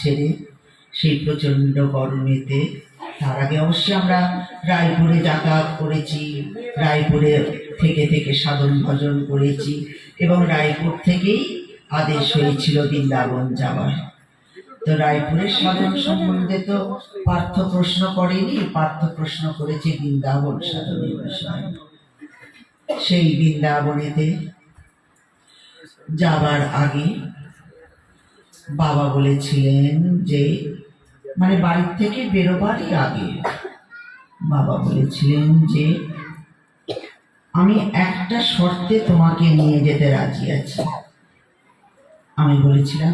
ছেড়ে সেই প্রচণ্ড গরমেতে। তার আগে অবশ্যই আমরা রায়পুরে যাতায়াত করেছি, রায়পুরে থেকে থেকে সাধন ভজন করেছি এবং রায়পুর থেকেই আদেশ হয়েছিল বৃন্দাবন যাওয়ার। তো রায়পুরের সাধন সম্বন্ধে তো পার্থ প্রশ্ন করেনি, পার্থ প্রশ্ন করেছে বৃন্দাবন সাধনের বিষয়ে। সেই বৃন্দাবনেতে যাবার আগে বাবা বলেছিলেন যে, মানে বাড়ির থেকে বেরোবারই আগে বাবা বলেছিলেন যে, আমি একটা শর্তে তোমাকে নিয়ে যেতে রাজি আছি। আমি বলেছিলাম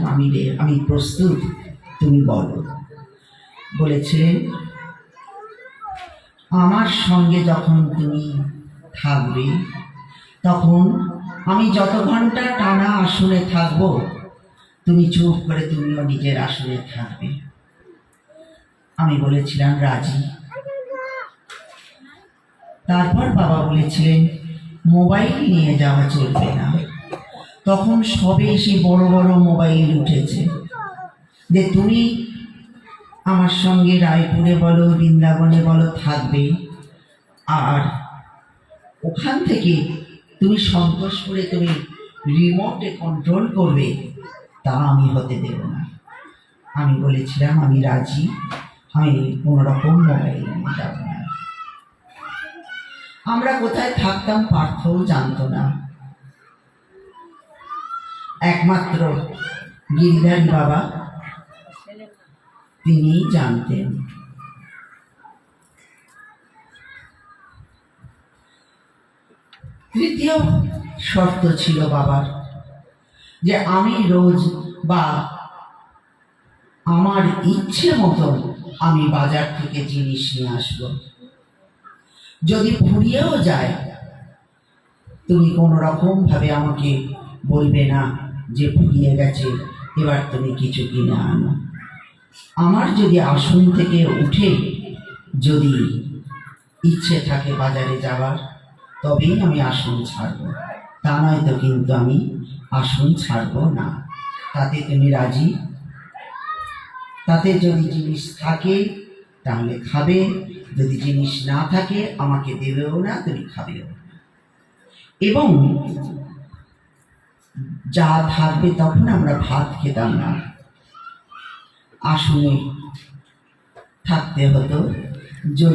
আমি প্রস্তুত, তুমি বলো। বলেছিলেন, আমার সঙ্গে যখন তুমি থাকবে তখন আমি যত ঘন্টা টানা আসনে থাকবো তুমি চুপ করে তুমিও নিজের আসনে থাকবে। আমি বলেছিলাম রাজি। তারপর বাবা বলেছিলেন, মোবাইল নিয়ে যাওয়া চলবে না। তখন সবে এসে বড় বড় মোবাইল উঠেছে যে তুমি আমার সঙ্গে রায়পুরে বলো বৃন্দাবনে বলো থাকবে, আর ওখান থেকে তুমি সন্তোষ করে তুমি রিমোটে কন্ট্রোল করবে, তা আমি হতে দেব না। আমি বলেছিলাম আমি রাজি, আমি কোনো রকম মোবাইল নিয়ে যাব না। আমরা কোথায় থাকতাম পার্থও জানতো না, একমাত্র গিরিধারী বাবা তিনি জানতেন। তৃতীয় শর্ত ছিল বাবার যে আমি রোজ বা আমার ইচ্ছে মতো আমি বাজার থেকে জিনিস নিয়ে আসবো। যদি ফুরিয়েও যায় তুমি কোনো রকম ভাবে আমাকে বলবে না যে ফুরিয়ে গেছে, এবার তুমি কিছু কিনে আনো। আমার যদি আসন থেকে উঠে যদি ইচ্ছে থাকে বাজারে যাওয়ার, তবেই আমি আসন ছাড়ব, তা নয়তো কিন্তু আমি আসন ছাড়ব না। তাতে তুমি রাজি? তাতে যদি জিনিস থাকে তাহলে খাবে, যদি জিনিস না থাকে আমাকে দেবেও না, তুমি খাবেও না। এবং যা থাকবে তখন আমরা ভাত খেতাম না, আসনে থাকতে হতো।